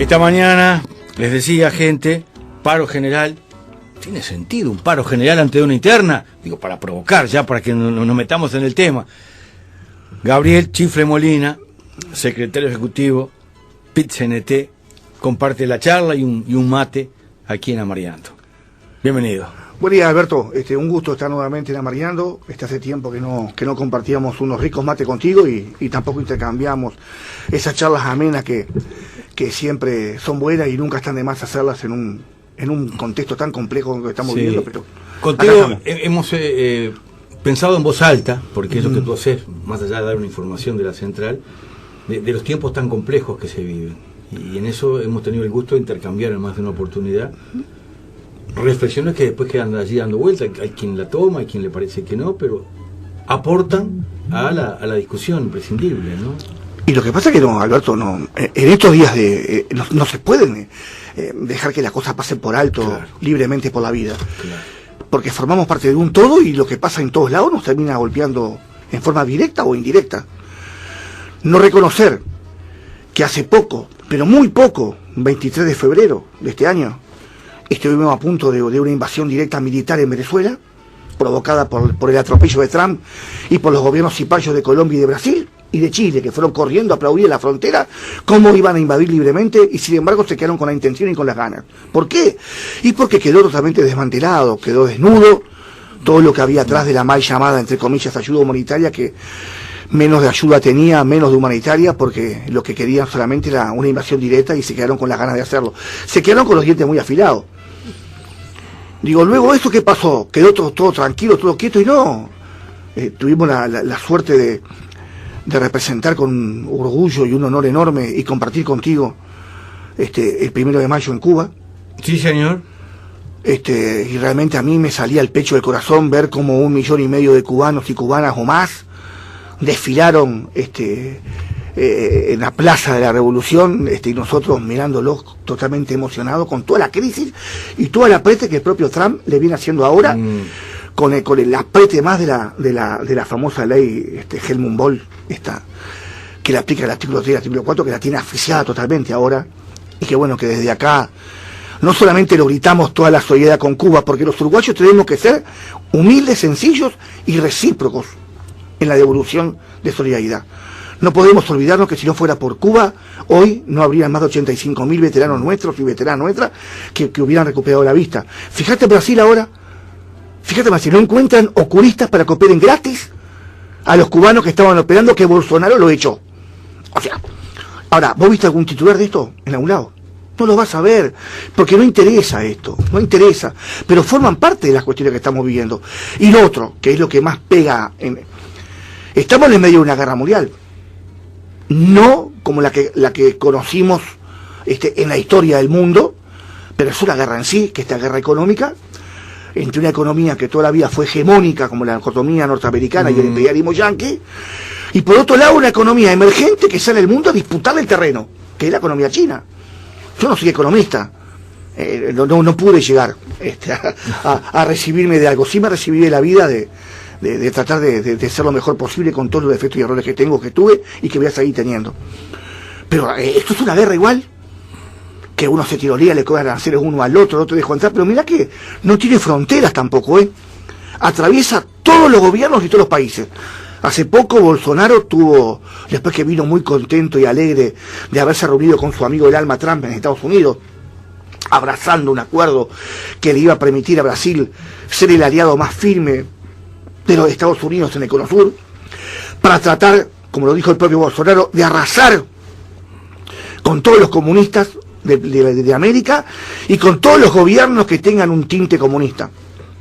Esta mañana les decía, gente, paro general. ¿Tiene sentido un paro general antes de una interna? Digo, para provocar ya, para que nos metamos en el tema. Gabriel Chifre Molina, secretario ejecutivo, PIT-CNT, comparte la charla y un mate aquí en Amariando. Bienvenido. Buen día, Alberto. Un gusto estar nuevamente en Amariando. Hace tiempo que no compartíamos unos ricos mates contigo y tampoco intercambiamos esas charlas amenas que siempre son buenas y nunca están de más hacerlas en un contexto tan complejo como que estamos viviendo. Pero contigo hemos pensado en voz alta, porque eso que tú haces, más allá de dar una información de la central, de los tiempos tan complejos que se viven. Y en eso hemos tenido el gusto de intercambiar en más de una oportunidad reflexiones que después quedan allí dando vuelta. Hay quien la toma, hay quien le parece que no, pero aportan a la discusión imprescindible, ¿no? Y lo que pasa es que no, Alberto, no, en estos días no se pueden dejar que las cosas pasen por alto, libremente por la vida. Claro. Porque formamos parte de un todo y lo que pasa en todos lados nos termina golpeando en forma directa o indirecta. No reconocer que hace poco, pero muy poco, 23 de febrero de este año, estuvimos a punto de una invasión directa militar en Venezuela, provocada por el atropello de Trump y por los gobiernos cipayos de Colombia y de Brasil y de Chile, que fueron corriendo a aplaudir en la frontera cómo iban a invadir libremente y sin embargo se quedaron con la intención y con las ganas. ¿Por qué? Y porque quedó totalmente desmantelado, quedó desnudo todo lo que había atrás de la mal llamada, entre comillas, ayuda humanitaria, que menos de ayuda tenía, menos de humanitaria, porque lo que querían solamente era una invasión directa y se quedaron con las ganas de hacerlo. Se quedaron con los dientes muy afilados. Digo, luego esto, ¿qué pasó? Quedó todo tranquilo, todo quieto, y no. Tuvimos la suerte de representar con orgullo y un honor enorme y compartir contigo el 1 de mayo en Cuba. Sí, señor. Y realmente a mí me salía el pecho del corazón ver como 1,5 millones de cubanos y cubanas o más desfilaron en la Plaza de la Revolución, y nosotros mirándolos totalmente emocionados con toda la crisis y toda la aprete que el propio Trump le viene haciendo ahora, con el aprete más de la famosa ley Helmut Bohl, que le aplica el artículo 3 y el artículo 4, que la tiene asfixiada totalmente ahora, y que bueno, que desde acá no solamente lo gritamos toda la solidaridad con Cuba, porque los uruguayos tenemos que ser humildes, sencillos y recíprocos en la devolución de solidaridad. No podemos olvidarnos que si no fuera por Cuba, hoy no habrían más de 85.000 veteranos nuestros y veteranas nuestras que hubieran recuperado la vista. Fíjate Brasil ahora, si no encuentran oculistas para que operen gratis a los cubanos que estaban operando, que Bolsonaro lo echó. O sea, ahora, ¿vos viste algún titular de esto en algún lado? No lo vas a ver, porque no interesa esto, no interesa, pero forman parte de las cuestiones que estamos viviendo. Y lo otro, que es lo que más pega, estamos en medio de una guerra mundial. No como la que conocimos en la historia del mundo, pero es una guerra en sí, que esta guerra económica, entre una economía que toda la vida fue hegemónica, como la economía norteamericana y el imperialismo yanqui, y por otro lado una economía emergente que sale al mundo a disputarle el terreno, que es la economía china. Yo no soy economista, no pude llegar a recibirme de algo, sí me recibí de la vida de tratar de ser lo mejor posible con todos los defectos y errores que tengo, que tuve y que voy a seguir teniendo. Pero esto es una guerra igual, que uno se tirolea, le cobran aranceles uno al otro, el otro deja entrar, pero mira que no tiene fronteras tampoco, atraviesa todos los gobiernos y todos los países. Hace poco Bolsonaro tuvo, después que vino muy contento y alegre de haberse reunido con su amigo el alma Trump en Estados Unidos, abrazando un acuerdo que le iba a permitir a Brasil ser el aliado más firme de los Estados Unidos en el Cono Sur, para tratar, como lo dijo el propio Bolsonaro, de arrasar con todos los comunistas de América y con todos los gobiernos que tengan un tinte comunista,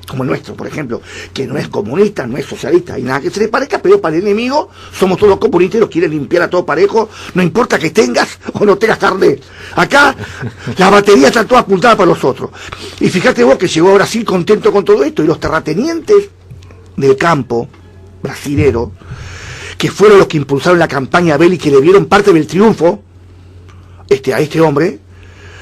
como el nuestro, por ejemplo, que no es comunista, no es socialista, y nada que se le parezca, pero para el enemigo somos todos comunistas y los quieren limpiar a todo parejo, no importa que tengas o no tengas carnet. Acá la batería está toda apuntada para los otros. Y fíjate vos que llegó a Brasil contento con todo esto, y los terratenientes del campo brasilero, que fueron los que impulsaron la campaña bélica y que le dieron parte del triunfo a este hombre,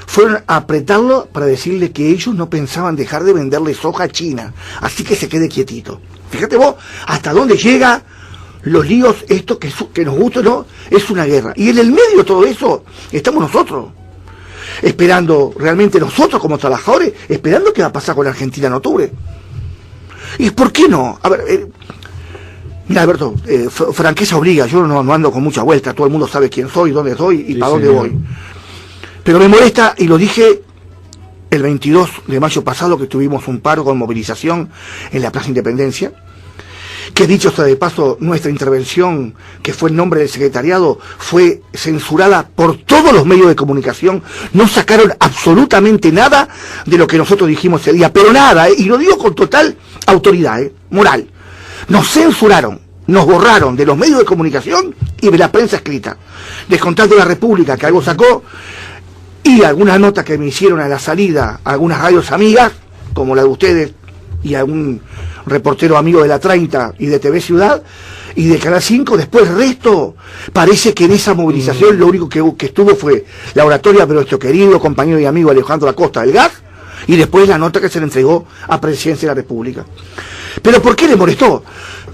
fueron a apretarlo para decirle que ellos no pensaban dejar de venderle soja a China, así que se quede quietito. Fíjate vos hasta dónde llega los líos, esto que nos gusta o no, es una guerra. Y en el medio de todo eso estamos nosotros, esperando realmente nosotros como trabajadores, esperando qué va a pasar con la Argentina en octubre. ¿Y por qué no? A ver, mira, Alberto, franqueza obliga, yo no ando con mucha vuelta, todo el mundo sabe quién soy, dónde estoy y para dónde voy. Pero me molesta, y lo dije el 22 de mayo pasado, que tuvimos un paro con movilización en la Plaza Independencia, que dicho sea de paso, nuestra intervención, que fue en nombre del secretariado, fue censurada por todos los medios de comunicación, no sacaron absolutamente nada de lo que nosotros dijimos ese día, pero nada, y lo digo con total autoridad, moral. Nos censuraron, nos borraron de los medios de comunicación y de la prensa escrita. Descontando La República, que algo sacó, y algunas notas que me hicieron a la salida, algunas radios amigas, como la de ustedes, y algún reportero amigo de la 30 y de TV Ciudad, y de Canal 5, después el resto, parece que en esa movilización lo único que estuvo fue la oratoria de nuestro querido compañero y amigo Alejandro Acosta del Gas, y después la nota que se le entregó a Presidencia de la República. ¿Pero por qué le molestó?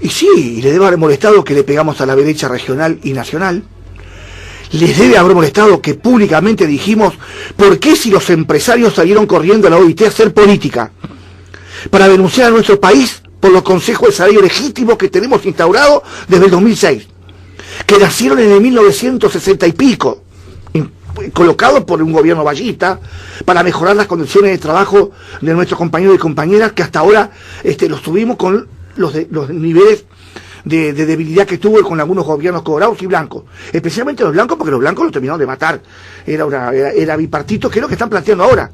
Y sí, le debe haber molestado que le pegamos a la derecha regional y nacional. Les debe haber molestado que públicamente dijimos, ¿por qué si los empresarios salieron corriendo a la OIT a hacer política? Para denunciar a nuestro país por los consejos de salario legítimos que tenemos instaurados desde el 2006, que nacieron en el 1960 y pico, colocados por un gobierno vallista, para mejorar las condiciones de trabajo de nuestros compañeros y compañeras, que hasta ahora los tuvimos con los niveles de debilidad que tuvo con algunos gobiernos colorados y blancos, especialmente los blancos, porque los blancos lo terminaron de matar, era bipartito, que es lo que están planteando ahora.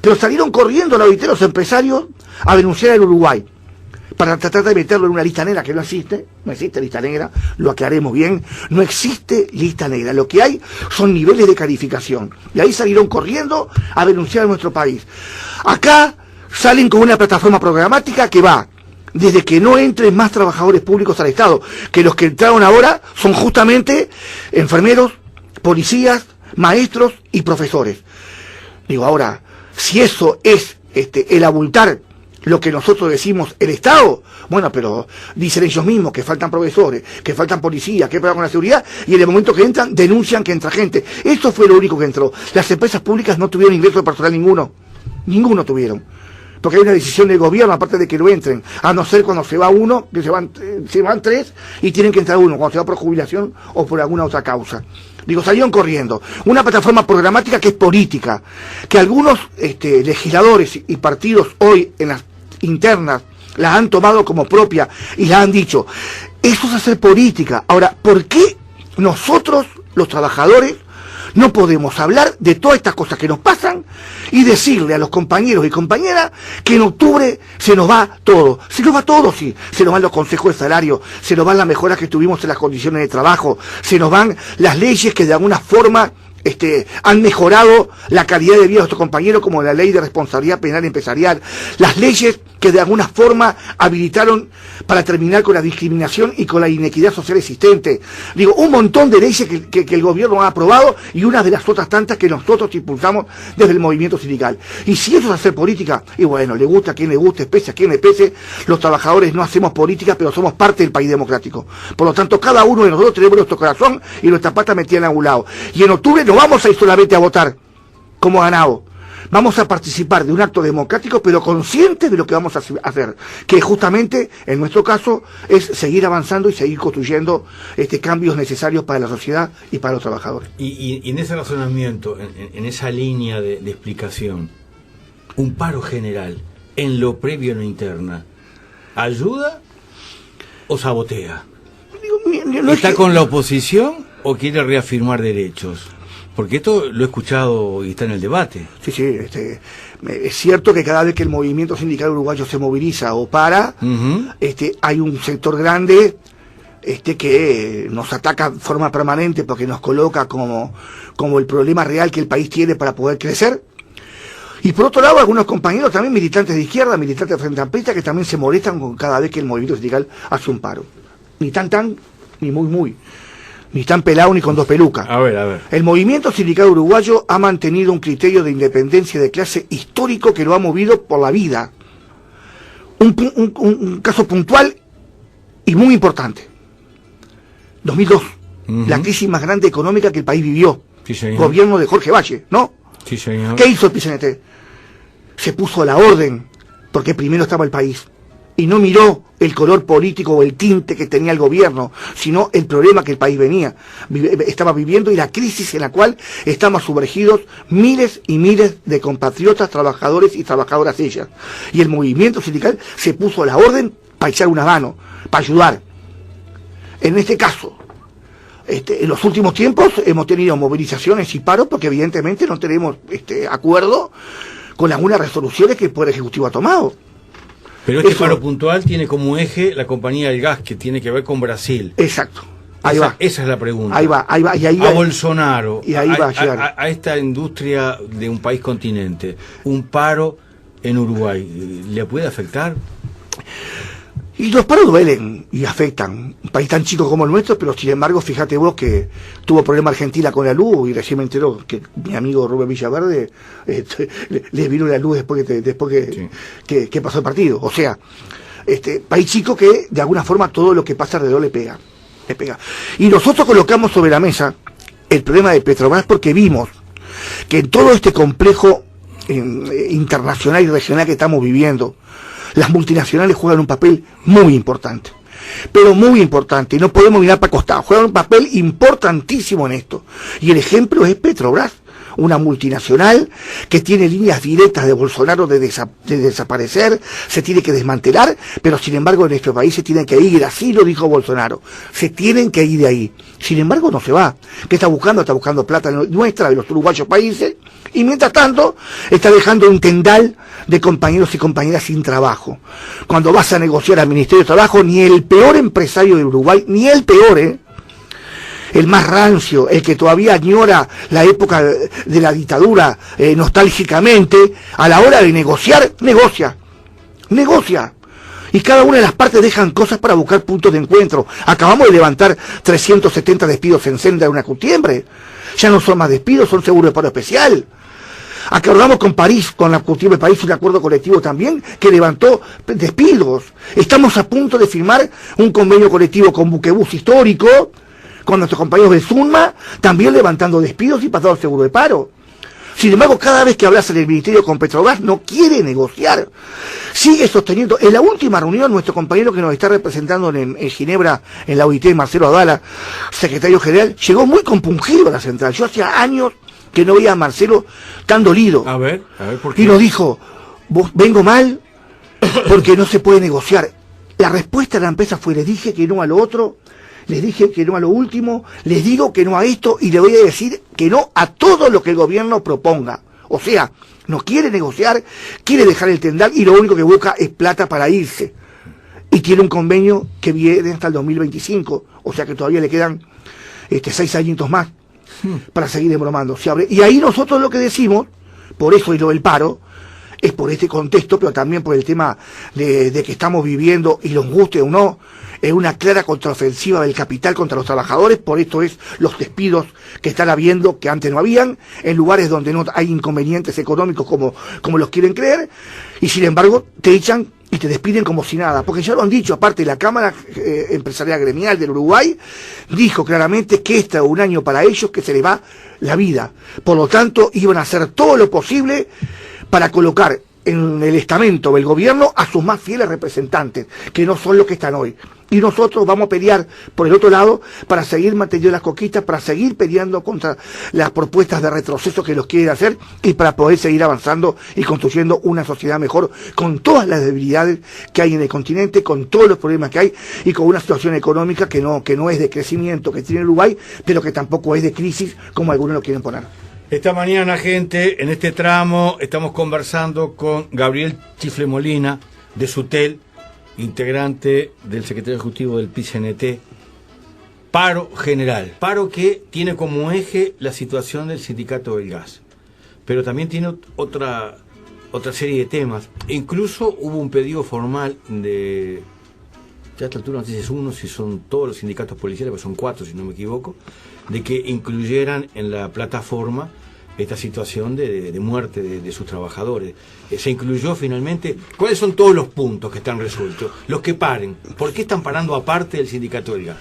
Pero salieron corriendo a la OIT los empresarios a denunciar al Uruguay, para tratar de meterlo en una lista negra, que no existe lista negra, lo aclaremos bien, no existe lista negra, lo que hay son niveles de calificación, y ahí salieron corriendo a denunciar a nuestro país. Acá salen con una plataforma programática que va desde que no entren más trabajadores públicos al Estado, que los que entraron ahora son justamente enfermeros, policías, maestros y profesores. Digo, ahora, si eso es el abultar lo que nosotros decimos el Estado, bueno, pero dicen ellos mismos que faltan profesores, que faltan policías, que pagan con la seguridad, y en el momento que entran, denuncian que entra gente. Esto fue lo único que entró. Las empresas públicas no tuvieron ingreso de personal ninguno tuvieron. Porque hay una decisión del gobierno, aparte de que no entren, a no ser cuando se va uno, que se van tres y tienen que entrar uno, cuando se va por jubilación o por alguna otra causa. Digo, salieron corriendo. Una plataforma programática que es política, que algunos legisladores y partidos hoy en las internas la han tomado como propia y la han dicho, eso es hacer política. Ahora, ¿por qué nosotros, los trabajadores, no podemos hablar de todas estas cosas que nos pasan y decirle a los compañeros y compañeras que en octubre se nos va todo? Se nos va todo, sí. Se nos van los consejos de salario, se nos van las mejoras que tuvimos en las condiciones de trabajo, se nos van las leyes que de alguna forma han mejorado la calidad de vida de nuestros compañeros, como la ley de responsabilidad penal empresarial, las leyes que de alguna forma habilitaron para terminar con la discriminación y con la inequidad social existente. Digo, un montón de leyes que el gobierno ha aprobado, y una de las otras tantas que nosotros impulsamos desde el movimiento sindical. Y si eso es hacer política, y bueno, le gusta a quien le guste, pese a quien le pese, los trabajadores no hacemos política, pero somos parte del país democrático. Por lo tanto, cada uno de nosotros tenemos nuestro corazón y nuestra pata metida en algún lado. Y en octubre no vamos a ir solamente a votar como ganado. Vamos a participar de un acto democrático, pero conscientes de lo que vamos a hacer, que justamente, en nuestro caso, es seguir avanzando y seguir construyendo cambios necesarios para la sociedad y para los trabajadores. Y en ese razonamiento, en esa línea de explicación, un paro general, en lo previo en lo interna, ¿ayuda o sabotea? ¿Está con la oposición o quiere reafirmar derechos? Porque esto lo he escuchado y está en el debate. Sí, es cierto que cada vez que el movimiento sindical uruguayo se moviliza o para, hay un sector grande que nos ataca de forma permanente porque nos coloca como el problema real que el país tiene para poder crecer. Y por otro lado, algunos compañeros también militantes de izquierda, militantes de Frente Amplista, que también se molestan con cada vez que el movimiento sindical hace un paro. Ni tan, ni muy. Ni tan pelado ni con dos pelucas. A ver. El movimiento sindical uruguayo ha mantenido un criterio de independencia de clase histórico que lo ha movido por la vida. Un caso puntual y muy importante. 2002, la crisis más grande económica que el país vivió. Sí, señor. Gobierno de Jorge Valle, ¿no? Sí, señor. ¿Qué hizo el PCNT? Se puso a la orden, porque primero estaba el país, y no miró el color político o el tinte que tenía el gobierno, sino el problema que el país estaba viviendo y la crisis en la cual estamos sumergidos miles y miles de compatriotas, trabajadores y trabajadoras ellas. Y el movimiento sindical se puso a la orden para echar una mano, para ayudar. En este caso, en los últimos tiempos hemos tenido movilizaciones y paros porque evidentemente no tenemos acuerdo con algunas resoluciones que el Poder Ejecutivo ha tomado. Pero este paro puntual tiene como eje la compañía del gas, que tiene que ver con Brasil. Exacto. Ahí va. Esa es la pregunta. Ahí va. Y ahí a Bolsonaro, y ahí va a llegar. A esta industria de un país continente, un paro en Uruguay, ¿le puede afectar? Y los paros duelen y afectan. Un país tan chico como el nuestro, pero sin embargo, fíjate vos que tuvo problema Argentina con la luz y recién me enteró que mi amigo Rubén Villaverde le vino la luz después que pasó el partido. O sea, país chico que de alguna forma todo lo que pasa alrededor le pega. Y nosotros colocamos sobre la mesa el problema de Petrobras porque vimos que en todo este complejo internacional y regional que estamos viviendo, las multinacionales juegan un papel muy importante, pero muy importante, y no podemos mirar para costado, juegan un papel importantísimo en esto, y el ejemplo es Petrobras, una multinacional que tiene líneas directas de Bolsonaro de desaparecer, se tiene que desmantelar, pero sin embargo en nuestro país se tienen que ir, así lo dijo Bolsonaro, se tienen que ir de ahí, sin embargo no se va. ¿Qué está buscando? Está buscando plata nuestra, de los uruguayos países, y mientras tanto está dejando un tendal de compañeros y compañeras sin trabajo. Cuando vas a negociar al Ministerio de Trabajo, ni el peor empresario de Uruguay, ni el peor, el más rancio, el que todavía añora la época de la dictadura nostálgicamente, a la hora de negociar, negocia. Y cada una de las partes dejan cosas para buscar puntos de encuentro. Acabamos de levantar 370 despidos en Senda de una cutiembre. Ya no son más despidos, son seguros de paro especial. Acordamos con París, con la costumbre de París, un acuerdo colectivo también que levantó despidos. Estamos a punto de firmar un convenio colectivo con Buquebús histórico, con nuestros compañeros de Zunma, también levantando despidos y pasando al seguro de paro. Sin embargo, cada vez que hablas en el Ministerio con Petrobras, no quiere negociar. Sigue sosteniendo. En la última reunión, nuestro compañero que nos está representando en Ginebra, en la OIT, Marcelo Adala, secretario general, llegó muy compungido a la central. Yo hacía años que no veía a Marcelo tan dolido. A ver, ¿por qué? Y nos dijo, vengo mal porque no se puede negociar. La respuesta de la empresa fue, les dije que no a lo otro, les dije que no a lo último, les digo que no a esto y le voy a decir que no a todo lo que el gobierno proponga. O sea, no quiere negociar, quiere dejar el tendal y lo único que busca es plata para irse. Y tiene un convenio que viene hasta el 2025, o sea que todavía le quedan 6 añitos más para seguir embromando. Y ahí nosotros lo que decimos, por eso y lo del paro, es por este contexto, pero también por el tema de que estamos viviendo, y nos guste o no, es una clara contraofensiva del capital contra los trabajadores, por esto es los despidos que están habiendo, que antes no habían, en lugares donde no hay inconvenientes económicos como los quieren creer, y sin embargo te echan y te despiden como si nada, porque ya lo han dicho, aparte la Cámara Empresarial Gremial del Uruguay dijo claramente que este es un año para ellos que se les va la vida, por lo tanto iban a hacer todo lo posible para colocar en el estamento del gobierno a sus más fieles representantes, que no son los que están hoy. Y nosotros vamos a pelear por el otro lado para seguir manteniendo las conquistas, para seguir peleando contra las propuestas de retroceso que los quieren hacer y para poder seguir avanzando y construyendo una sociedad mejor con todas las debilidades que hay en el continente, con todos los problemas que hay y con una situación económica que no es de crecimiento que tiene Uruguay, pero que tampoco es de crisis como algunos lo quieren poner. Esta mañana, gente, en este tramo estamos conversando con Gabriel Chifle Molina, de SUTEL, integrante del secretario ejecutivo del PCNT. Paro general, paro que tiene como eje la situación del sindicato del gas, pero también tiene otra serie de temas. Incluso hubo un pedido formal de, ya a esta altura no sé si es uno, si son todos los sindicatos policiales, porque son 4 si no me equivoco, de que incluyeran en la plataforma esta situación de muerte de sus trabajadores. Se incluyó finalmente. ¿Cuáles son todos los puntos que están resueltos? Los que paren. ¿Por qué están parando aparte del sindicato del gas?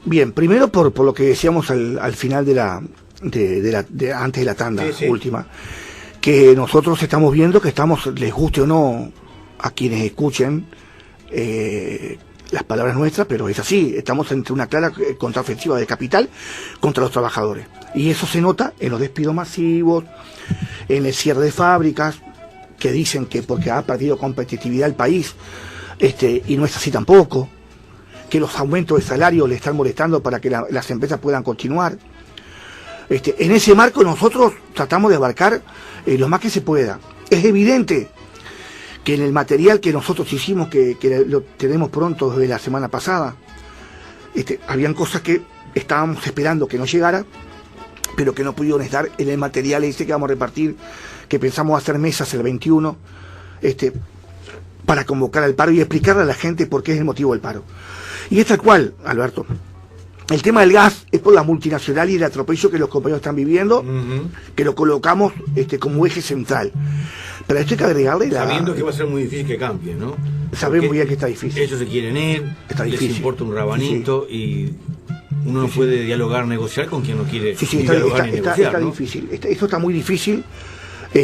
Bien, primero por lo que decíamos al final de antes de la tanda sí. última, que nosotros estamos viendo que estamos, les guste o no a quienes escuchen las palabras nuestras, pero es así, estamos entre una clara contraofensiva del capital contra los trabajadores. Y eso se nota en los despidos masivos, en el cierre de fábricas, que dicen que porque ha perdido competitividad el país, y no es así tampoco, que los aumentos de salario le están molestando para que las empresas puedan continuar. En ese marco nosotros tratamos de abarcar lo más que se pueda. Es evidente que en el material que nosotros hicimos, que lo tenemos pronto desde la semana pasada, habían cosas que estábamos esperando que no llegara, pero que no pudieron estar en el material que vamos a repartir, que pensamos hacer mesas el 21, para convocar al paro y explicarle a la gente por qué es el motivo del paro. Y es tal cual, Alberto. El tema del gas es por la multinacional y el atropello que los compañeros están viviendo, que lo colocamos como eje central. Pero esto hay que agregarle sabiendo que va a ser muy difícil que cambie, ¿no? Sabemos muy bien que está difícil. Ellos se quieren ir, está les difícil. Importa un rabanito, sí. Y uno no puede dialogar, negociar con quien no quiere dialogar ni negociar, está ¿no? difícil. Esto está muy difícil.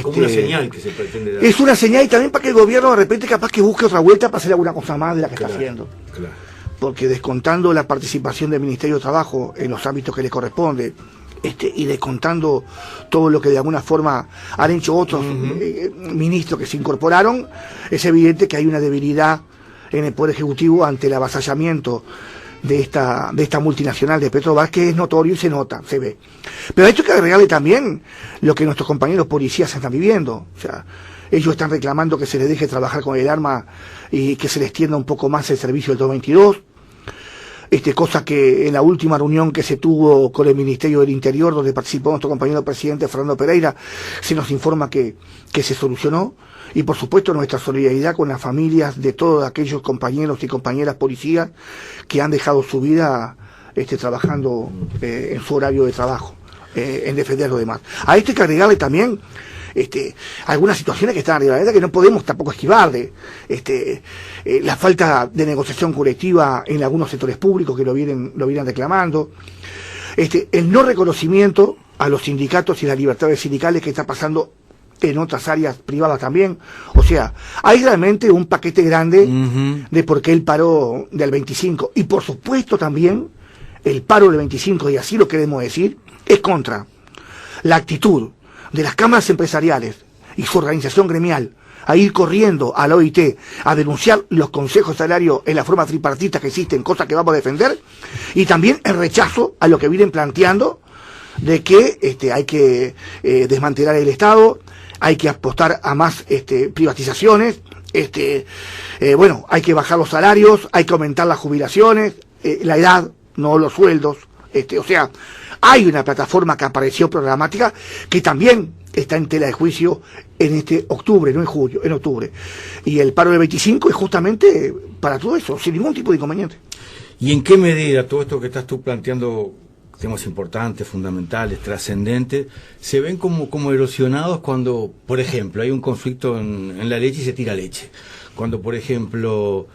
Como una señal que se pretende dar. Es una señal y también para que el gobierno de repente capaz que busque otra vuelta para hacer alguna cosa más de la que está haciendo. Claro. Porque descontando la participación del Ministerio de Trabajo en los ámbitos que le corresponde, y descontando todo lo que de alguna forma han hecho otros ministros que se incorporaron, es evidente que hay una debilidad en el Poder Ejecutivo ante el avasallamiento de esta multinacional de Petrobras, que es notorio y se nota, se ve. Pero a esto hay que agregarle también lo que nuestros compañeros policías están viviendo. O sea, ellos están reclamando que se les deje trabajar con el arma y que se les extienda un poco más el servicio del 222. Cosa que en la última reunión que se tuvo con el Ministerio del Interior, donde participó nuestro compañero presidente Fernando Pereira, se nos informa que se solucionó. Y por supuesto nuestra solidaridad con las familias de todos aquellos compañeros y compañeras policías que han dejado su vida trabajando en su horario de trabajo, en defender a los demás. A esto hay que agregarle también algunas situaciones que están arriba de la mesa que no podemos tampoco esquivar, la falta de negociación colectiva en algunos sectores públicos que lo vienen reclamando, el no reconocimiento a los sindicatos y las libertades sindicales que está pasando en otras áreas privadas también. O sea, hay realmente un paquete grande de por qué el paro del 25, y por supuesto también el paro del 25, y así lo queremos decir, es contra la actitud de las cámaras empresariales y su organización gremial a ir corriendo a la OIT a denunciar los consejos salarios en la forma tripartita que existen, cosas que vamos a defender, y también el rechazo a lo que vienen planteando de que hay que desmantelar el Estado, hay que apostar a más privatizaciones, hay que bajar los salarios, hay que aumentar las jubilaciones, la edad, no los sueldos, o sea, hay una plataforma que apareció programática que también está en tela de juicio en octubre, no en julio, en octubre. Y el paro del 25 es justamente para todo eso, sin ningún tipo de inconveniente. ¿Y en qué medida todo esto que estás tú planteando, temas importantes, fundamentales, trascendentes, se ven como erosionados cuando, por ejemplo, hay un conflicto en la leche y se tira leche? Cuando, por ejemplo,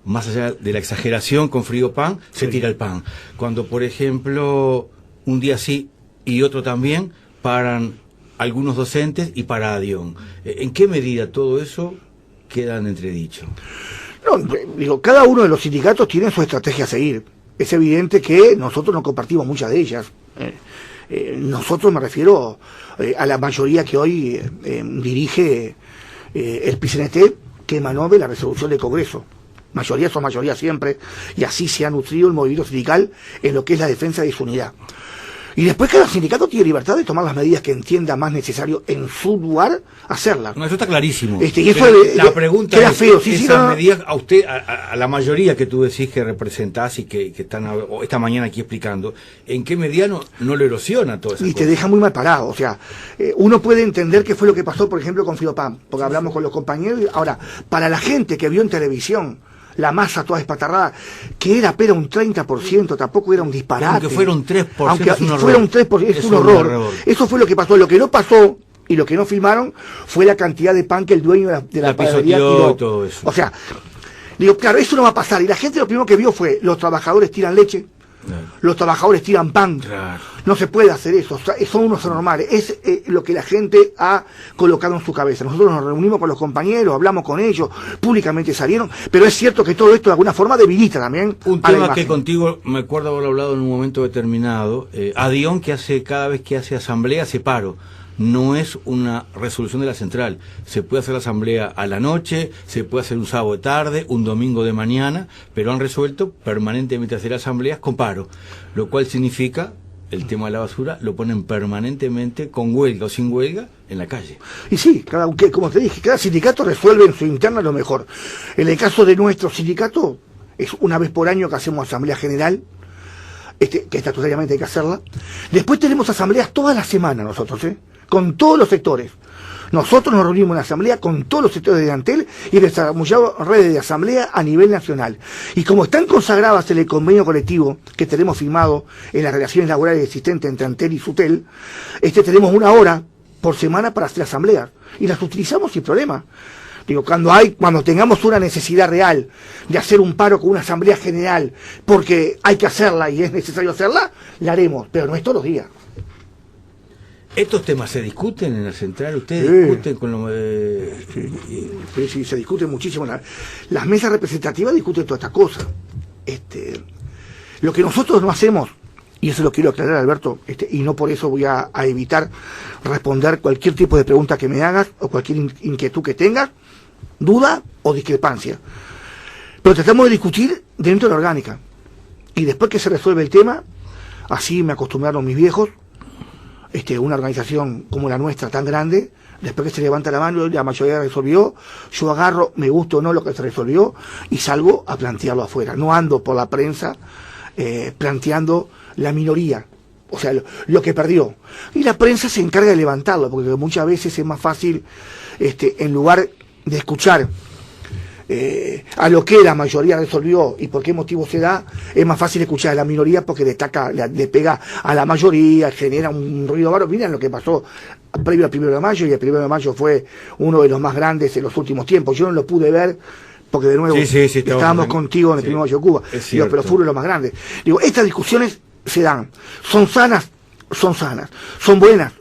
más allá de la exageración, con frío pan, se tira el pan. Cuando, por ejemplo, un día sí y otro también, paran algunos docentes y para Adión. ¿En qué medida todo eso queda en entredicho? No, cada uno de los sindicatos tiene su estrategia a seguir. Es evidente que nosotros no compartimos muchas de ellas. Nosotros, me refiero a la mayoría que hoy dirige el PCNT, que emanó de la resolución del Congreso. Mayoría son mayoría siempre, y así se ha nutrido el movimiento sindical en lo que es la defensa de su unidad. Y después cada sindicato tiene libertad de tomar las medidas que entienda más necesario en su lugar hacerlas. No, eso está clarísimo. Y eso la pregunta es, feo. esas medidas, a usted, a la mayoría que tú decís que representás y que están esta mañana aquí explicando, ¿en qué medida no lo erosiona todo eso? Y te deja muy mal parado. O sea, uno puede entender qué fue lo que pasó, por ejemplo, con Fidopan, porque hablamos con los compañeros. Ahora, para la gente que vio en televisión la masa toda espatarrada, que era pero un 30%, tampoco era un disparate. Aunque fuera un 3%, aunque es un horror. fuera un 3%, es un horror. Eso fue lo que pasó. Lo que no pasó y lo que no filmaron fue la cantidad de pan que el dueño de la panadería tiró. Todo eso. O sea, digo, claro, eso no va a pasar. Y la gente lo primero que vio fue, los trabajadores tiran leche, Los trabajadores tiran pan. Claro. No se puede hacer eso. Son unos anormales. Es lo que la gente ha colocado en su cabeza. Nosotros nos reunimos con los compañeros, hablamos con ellos, públicamente salieron, pero es cierto que todo esto de alguna forma debilita también. Un tema que contigo me acuerdo haber hablado en un momento determinado. Adión, que cada vez que hace asamblea hace paro. No es una resolución de la central. Se puede hacer la asamblea a la noche, se puede hacer un sábado de tarde, un domingo de mañana, pero han resuelto permanentemente hacer asambleas con paro, lo cual significa, el tema de la basura, lo ponen permanentemente con huelga o sin huelga en la calle. Y sí, como te dije, cada sindicato resuelve en su interna lo mejor. En el caso de nuestro sindicato, es una vez por año que hacemos asamblea general, que estatutariamente hay que hacerla. Después tenemos asambleas todas las semanas nosotros, con todos los sectores. Nosotros nos reunimos en asamblea con todos los sectores de Antel y desarrollamos redes de asamblea a nivel nacional. Y como están consagradas en el convenio colectivo que tenemos firmado en las relaciones laborales existentes entre Antel y Sutel, tenemos 1 hora por semana para hacer asambleas. Y las utilizamos sin problema. Digo, cuando tengamos una necesidad real de hacer un paro con una asamblea general, porque hay que hacerla y es necesario hacerla, la haremos, pero no es todos los días. ¿Estos temas se discuten en la central? ¿Ustedes discuten con lo Sí, se discute muchísimo. Las mesas representativas discuten toda esta cosa. Lo que nosotros no hacemos, y eso lo quiero aclarar, Alberto, y no por eso voy a evitar responder cualquier tipo de pregunta que me hagas o cualquier inquietud que tengas, duda o discrepancia. Pero tratamos de discutir dentro de la orgánica. Y después que se resuelve el tema, así me acostumbraron mis viejos, una organización como la nuestra tan grande, después que se levanta la mano y la mayoría resolvió, yo agarro, me gusta o no lo que se resolvió, y salgo a plantearlo afuera. No ando por la prensa planteando la minoría, o sea, lo que perdió. Y la prensa se encarga de levantarlo, porque muchas veces es más fácil, en lugar de escuchar a lo que la mayoría resolvió y por qué motivo se da, es más fácil escuchar a la minoría porque le pega a la mayoría, genera un ruido bárbaro. Miren lo que pasó previo al 1 de mayo, y el 1 de mayo fue uno de los más grandes en los últimos tiempos. Yo no lo pude ver porque de nuevo estábamos contigo en el 1 de mayo de Cuba, pero fue uno de los más grandes. Digo, estas discusiones se dan, son sanas, son buenas,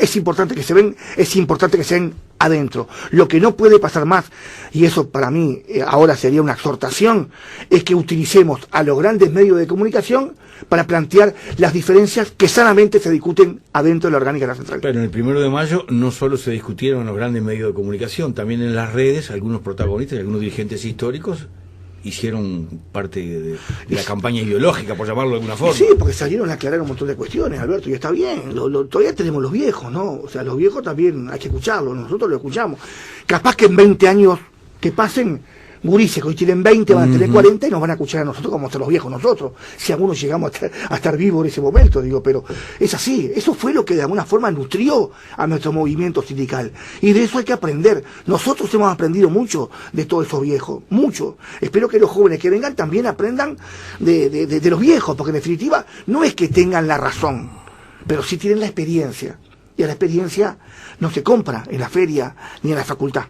es importante que se ven, es importante que se den adentro. Lo que no puede pasar más, y eso para mí ahora sería una exhortación, es que utilicemos a los grandes medios de comunicación para plantear las diferencias que sanamente se discuten adentro de la orgánica de la central. Pero en el 1 de mayo no solo se discutieron en los grandes medios de comunicación, también en las redes algunos protagonistas y algunos dirigentes históricos hicieron parte de la campaña ideológica, por llamarlo de alguna forma. Sí, porque salieron a aclarar un montón de cuestiones, Alberto, y está bien. Todavía tenemos los viejos, ¿no? O sea, los viejos también hay que escucharlos, nosotros lo escuchamos. Capaz que en 20 años que pasen, gurises que hoy tienen 20 van a tener 40 y nos van a escuchar a nosotros como a los viejos nosotros, si algunos llegamos a estar vivos en ese momento, digo, pero es así. Eso fue lo que de alguna forma nutrió a nuestro movimiento sindical, y de eso hay que aprender. Nosotros hemos aprendido mucho de todos esos viejos, mucho. Espero que los jóvenes que vengan también aprendan de los viejos, porque en definitiva no es que tengan la razón, pero sí tienen la experiencia, y la experiencia no se compra en la feria ni en la facultad,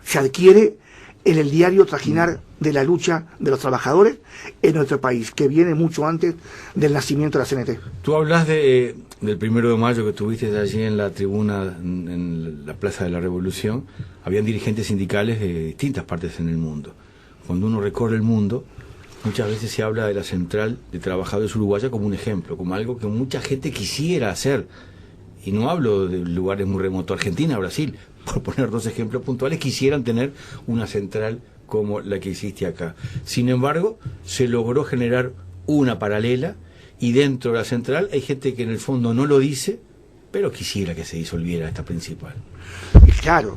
se adquiere en el diario trajinar de la lucha de los trabajadores en nuestro país, que viene mucho antes del nacimiento de la CNT. Tú hablas del 1 de mayo que estuviste allí en la tribuna, en la Plaza de la Revolución. Habían dirigentes sindicales de distintas partes en el mundo. Cuando uno recorre el mundo, muchas veces se habla de la Central de Trabajadores Uruguaya como un ejemplo, como algo que mucha gente quisiera hacer. Y no hablo de lugares muy remotos, Argentina, Brasil, por poner 2 ejemplos puntuales, quisieran tener una central como la que existe acá. Sin embargo, se logró generar una paralela, y dentro de la central hay gente que en el fondo no lo dice, pero quisiera que se disolviera esta principal. Y claro,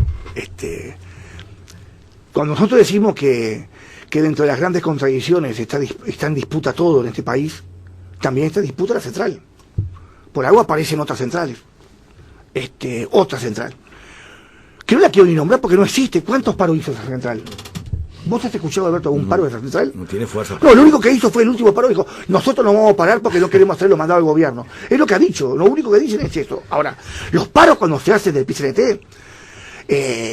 cuando nosotros decimos que dentro de las grandes contradicciones está en disputa todo en este país, también está en disputa la central. Por algo aparecen otras centrales. Otra central, que no la quiero ni nombrar porque no existe. ¿Cuántos paros hizo esa central? ¿Vos has escuchado, Alberto, algún paro de esa central? No tiene fuerza. No, lo único que hizo fue el último paro. Dijo, nosotros no vamos a parar porque no queremos hacer lo mandado del gobierno. Es lo que ha dicho, lo único que dicen es eso. Ahora, los paros cuando se hacen del PCNT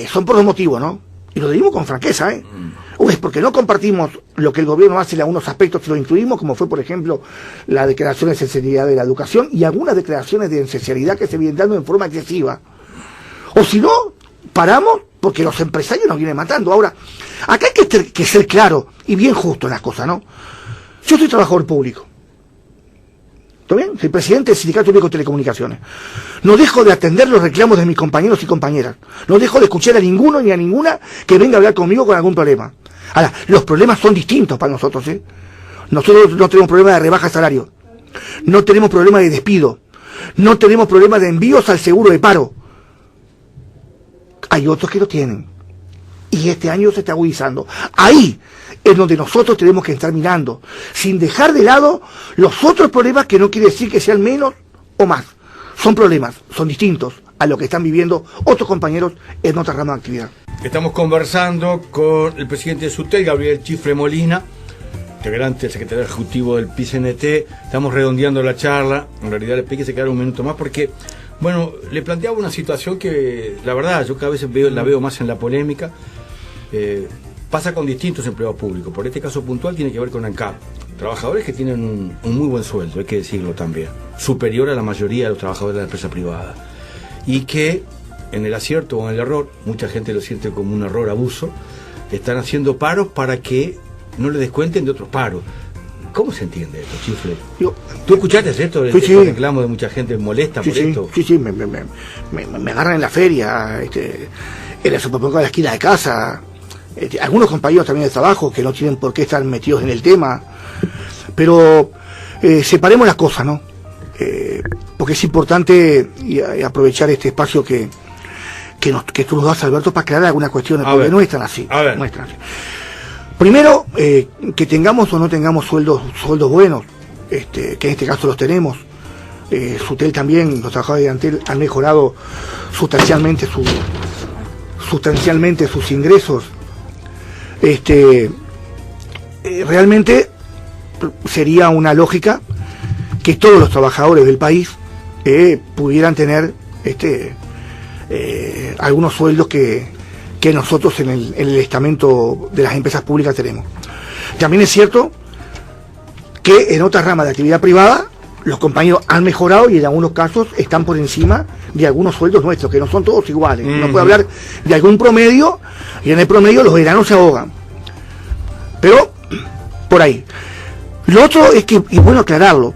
son por 2 motivos, ¿no? Y lo dimos con franqueza, o es porque no compartimos lo que el gobierno hace en algunos aspectos y lo incluimos, como fue, por ejemplo, la declaración de esencialidad de la educación y algunas declaraciones de esencialidad que se vienen dando en forma excesiva. O si no, paramos porque los empresarios nos vienen matando. Ahora, acá hay que ser claro y bien justo en las cosas, ¿no? Yo soy trabajador público. ¿Está bien? Soy presidente del Sindicato Único de Telecomunicaciones. No dejo de atender los reclamos de mis compañeros y compañeras. No dejo de escuchar a ninguno ni a ninguna que venga a hablar conmigo con algún problema. Ahora, los problemas son distintos para nosotros, ¿eh? Nosotros no tenemos problema de rebaja de salario. No tenemos problema de despido. No tenemos problema de envíos al seguro de paro. Hay otros que lo tienen. Y este año se está agudizando. Ahí es donde nosotros tenemos que estar mirando, sin dejar de lado los otros problemas, que no quiere decir que sean menos o más. Son problemas, son distintos a lo que están viviendo otros compañeros en otra rama de actividad. Estamos conversando con el presidente de SUTEL, Gabriel Chifre Molina, integrante del secretario ejecutivo del PICNT. Estamos redondeando la charla. En realidad le pedí que se quedara un minuto más porque, bueno, le planteaba una situación que, la verdad, yo cada vez la veo más en la polémica. Pasa con distintos empleados públicos. Por este caso puntual tiene que ver con ANCAP. Trabajadores que tienen un muy buen sueldo, hay que decirlo también, superior a la mayoría de los trabajadores de la empresa privada. Y que en el acierto o en el error, mucha gente lo siente como un error, abuso, están haciendo paros para que no le descuenten de otros paros. ¿Cómo se entiende esto, Chifle? ¿Tú escuchaste esto? Sí. Reclamo de mucha gente molesta por esto. Sí, me agarran en la feria, en el supermercado de la esquina de casa. Algunos compañeros también de trabajo que no tienen por qué estar metidos en el tema, pero separemos las cosas, ¿no? Porque es importante y aprovechar este espacio que tú nos das, Alberto, para aclarar algunas cuestiones, porque no están así. No están así. Primero, que tengamos o no tengamos sueldos buenos, que en este caso los tenemos. SUTEL también, los trabajadores de Antel han mejorado sustancialmente sus ingresos. Realmente sería una lógica que todos los trabajadores del país pudieran tener algunos sueldos que nosotros en el estamento de las empresas públicas tenemos. También es cierto que en otras ramas de actividad privada los compañeros han mejorado y en algunos casos están por encima de algunos sueldos nuestros, que no son todos iguales. No puedo hablar de algún promedio, y en el promedio los veranos se ahogan. Pero, por ahí. Lo otro es que, y bueno aclararlo,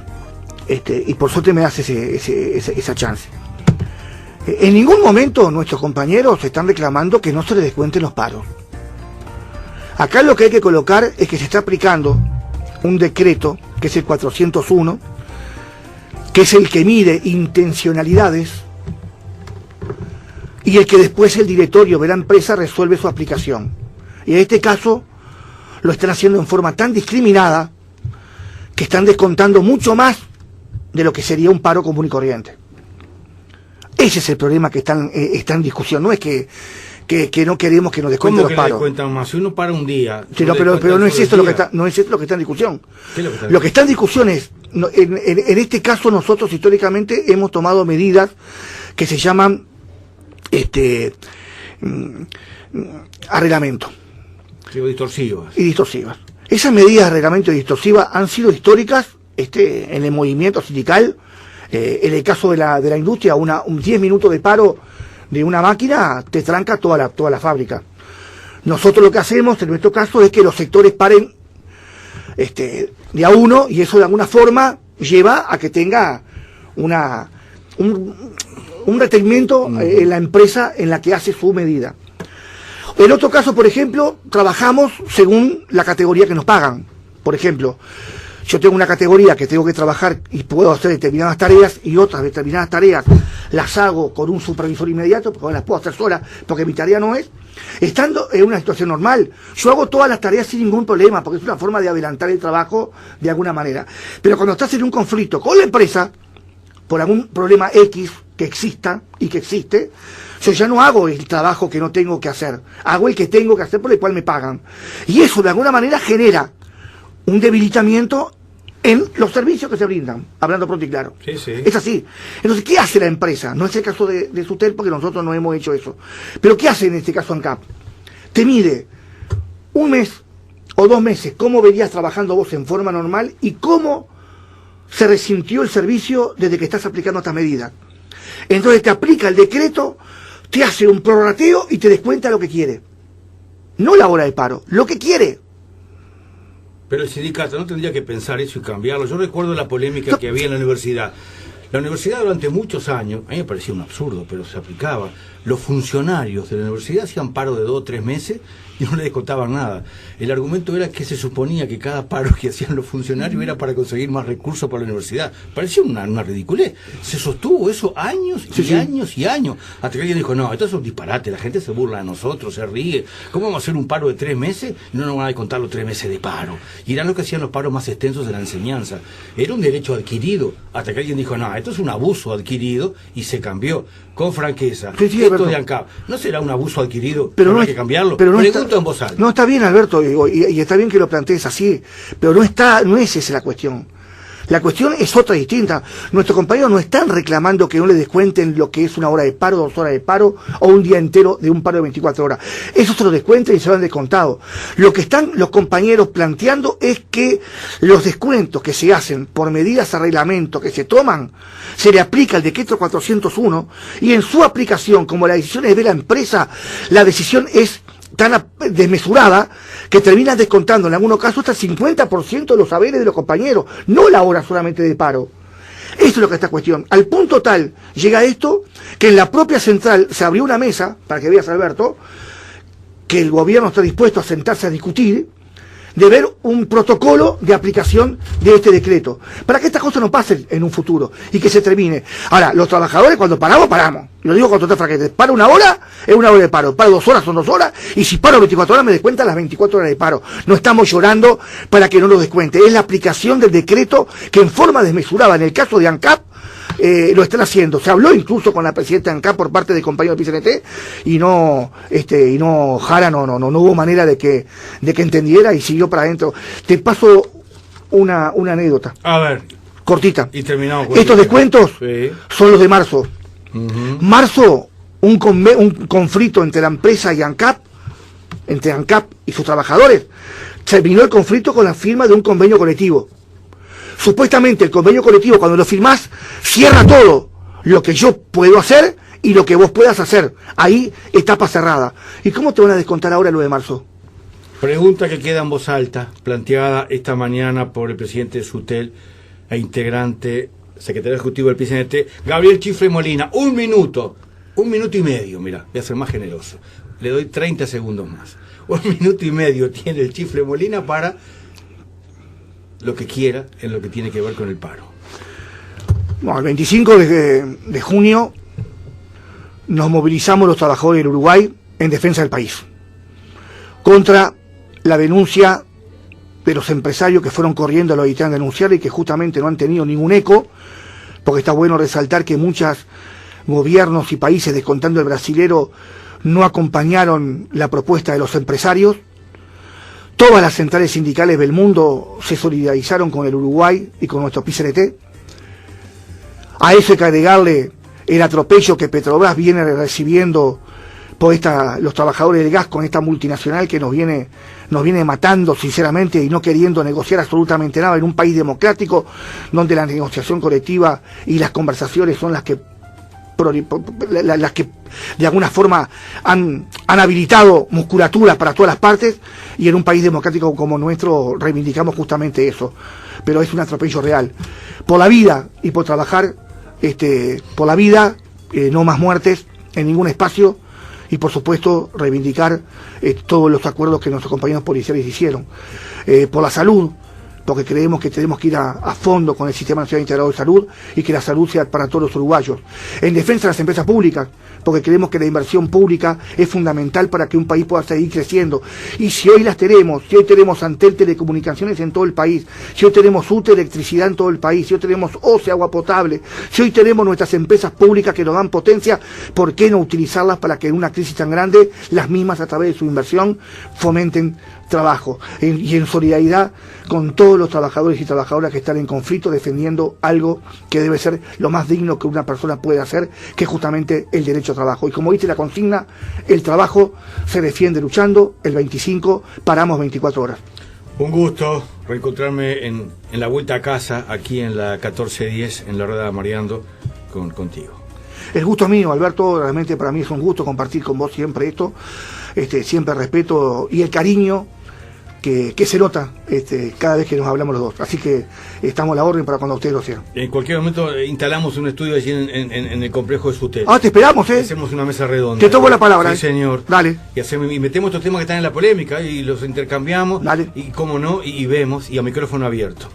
y por suerte me das esa chance. En ningún momento nuestros compañeros están reclamando que no se les descuenten los paros. Acá lo que hay que colocar es que se está aplicando un decreto, que es el 401, que es el que mide intencionalidades y el que después el directorio de la empresa resuelve su aplicación. Y en este caso lo están haciendo en forma tan discriminada que están descontando mucho más de lo que sería un paro común y corriente. Ese es el problema que está en discusión. No es que no queremos que nos descuenten los paros. ¿Cómo que descuentan más? Si uno para un día... Sí, pero no es esto lo que está en discusión. ¿Qué es lo que está en discusión es, en este caso nosotros históricamente hemos tomado medidas que se llaman arreglamento. Distorsivas. Y distorsivas. Esas medidas de arreglamento y distorsivas han sido históricas en el movimiento sindical. En el caso de la industria, un 10 minutos de paro de una máquina te tranca toda la fábrica. Nosotros lo que hacemos en nuestro caso es que los sectores paren de a uno, y eso de alguna forma lleva a que tenga un retenimiento en la empresa en la que hace su medida. En otro caso, por ejemplo, trabajamos según la categoría que nos pagan. Por ejemplo, yo tengo una categoría que tengo que trabajar y puedo hacer determinadas tareas, y otras determinadas tareas las hago con un supervisor inmediato, porque las puedo hacer sola, porque mi tarea no es. Estando en una situación normal, yo hago todas las tareas sin ningún problema, porque es una forma de adelantar el trabajo de alguna manera. Pero cuando estás en un conflicto con la empresa, por algún problema X que exista y que existe, yo ya no hago el trabajo que no tengo que hacer, hago el que tengo que hacer por el cual me pagan. Y eso de alguna manera genera un debilitamiento en los servicios que se brindan, hablando pronto y claro. Sí. Es así. Entonces, ¿qué hace la empresa? No es el caso de SUTEL, porque nosotros no hemos hecho eso. Pero ¿qué hace en este caso ANCAP? te mide un mes o 2 meses cómo venías trabajando vos en forma normal y cómo se resintió el servicio desde que estás aplicando esta medida. Entonces te aplica el decreto, te hace un prorrateo y te descuenta lo que quiere. No la hora de paro, lo que quiere. Pero el sindicato no tendría que pensar eso y cambiarlo. Yo recuerdo la polémica que había en la universidad. La universidad durante muchos años, a mí me parecía un absurdo, pero se aplicaba. Los funcionarios de la universidad hacían paro de 2 o 3 meses y no le descontaban nada. El argumento era que se suponía que cada paro que hacían los funcionarios era para conseguir más recursos para la universidad. Parecía una ridiculez. Se sostuvo eso años y años y años. Hasta que alguien dijo, no, esto es un disparate, la gente se burla de nosotros, se ríe. ¿Cómo vamos a hacer un paro de 3 meses y no nos van a descontar los 3 meses de paro? Y eran los que hacían los paros más extensos de la enseñanza. Era un derecho adquirido. Hasta que alguien dijo, no, esto es un abuso adquirido y se cambió. Con franqueza. Esto de ANCAP, ¿no será un abuso adquirido? Pero no hay que cambiarlo. Pero no pregunto en voz alta. No, está bien, Alberto, y está bien que lo plantees así, pero no es esa la cuestión. La cuestión es otra distinta. Nuestros compañeros no están reclamando que no le descuenten lo que es 1 hora de paro, 2 horas de paro o un día entero de un paro de 24 horas. Eso se lo descuenten y se lo han descontado. Lo que están los compañeros planteando es que los descuentos que se hacen por medidas a reglamento que se toman, se le aplica el decreto 401 y en su aplicación, como la decisión es de la empresa, la decisión es tan desmesurada que termina descontando en algunos casos hasta el 50% de los saberes de los compañeros, no la hora solamente de paro. Esto es lo que está cuestión. Al punto tal llega esto que en la propia central se abrió una mesa, para que veas, Alberto, que el gobierno está dispuesto a sentarse a discutir, de ver un protocolo de aplicación de este decreto, para que estas cosas no pasen en un futuro y que se termine. Ahora, los trabajadores cuando paramos, lo digo con total franqueza, para 1 hora es 1 hora de paro, para 2 horas son 2 horas, y si paro 24 horas me descuentan las 24 horas de paro. No estamos llorando para que no lo descuente, es la aplicación del decreto que en forma desmesurada, en el caso de ANCAP, lo están haciendo. Se habló incluso con la presidenta de ANCAP por parte del compañero del PCNT y Jara no hubo manera de que entendiera y siguió para adentro. Te paso una anécdota. A ver. Cortita. Y terminamos con estos descuentos son los de marzo. Marzo, un conflicto entre la empresa y ANCAP, entre ANCAP y sus trabajadores. Terminó el conflicto con la firma de un convenio colectivo. Supuestamente el convenio colectivo, cuando lo firmás, cierra todo lo que yo puedo hacer y lo que vos puedas hacer. Ahí, etapa cerrada. ¿Y cómo te van a descontar ahora lo de marzo? Pregunta que queda en voz alta, planteada esta mañana por el presidente de SUTEL e integrante, secretario ejecutivo del PCNT, Gabriel Chifre Molina. 1 minuto y medio, mira, voy a ser más generoso. Le doy 30 segundos más. 1 minuto y medio tiene el Chifre Molina para lo que quiera en lo que tiene que ver con el paro. Bueno, el 25 de junio nos movilizamos los trabajadores del Uruguay en defensa del país, contra la denuncia de los empresarios que fueron corriendo a lo que a denunciar y que justamente no han tenido ningún eco, porque está bueno resaltar que muchos gobiernos y países, descontando el brasilero, no acompañaron la propuesta de los empresarios. Todas las centrales sindicales del mundo se solidarizaron con el Uruguay y con nuestro PCNT. A eso hay que agregarle el atropello que Petrobras viene recibiendo por los trabajadores del gas con esta multinacional que nos viene matando sinceramente y no queriendo negociar absolutamente nada en un país democrático donde la negociación colectiva y las conversaciones son las que de alguna forma han habilitado musculatura para todas las partes, y en un país democrático como nuestro reivindicamos justamente eso. Pero es un atropello real por la vida y por trabajar por la vida, no más muertes en ningún espacio, y por supuesto reivindicar todos los acuerdos que nuestros compañeros policiales hicieron, por la salud, porque creemos que tenemos que ir a fondo con el Sistema Nacional Integrado de Salud y que la salud sea para todos los uruguayos. En defensa de las empresas públicas, porque creemos que la inversión pública es fundamental para que un país pueda seguir creciendo. Y si hoy si hoy tenemos Antel Telecomunicaciones en todo el país, si hoy tenemos UTE Electricidad en todo el país, si hoy tenemos OCE Agua Potable, si hoy tenemos nuestras empresas públicas que nos dan potencia, ¿por qué no utilizarlas para que en una crisis tan grande, las mismas a través de su inversión, fomenten trabajo? Y en solidaridad con todos todos los trabajadores y trabajadoras que están en conflicto defendiendo algo que debe ser lo más digno que una persona puede hacer, que es justamente el derecho a trabajo. Y como dice la consigna, el trabajo se defiende luchando, el 25 paramos 24 horas. Un gusto reencontrarme en la vuelta a casa, aquí en la 1410, en la Rueda Mariando, contigo. El gusto es mío, Alberto, realmente para mí es un gusto compartir con vos siempre esto, siempre el respeto y el cariño que se nota cada vez que nos hablamos los dos. Así que estamos a la orden para cuando ustedes lo sean. En cualquier momento instalamos un estudio allí en el complejo de Sutel. Ah, te esperamos, Hacemos una mesa redonda. Te tomo la palabra. Sí, señor. Dale. Y metemos estos temas que están en la polémica y los intercambiamos. Dale. Y cómo no, y vemos, y a micrófono abierto.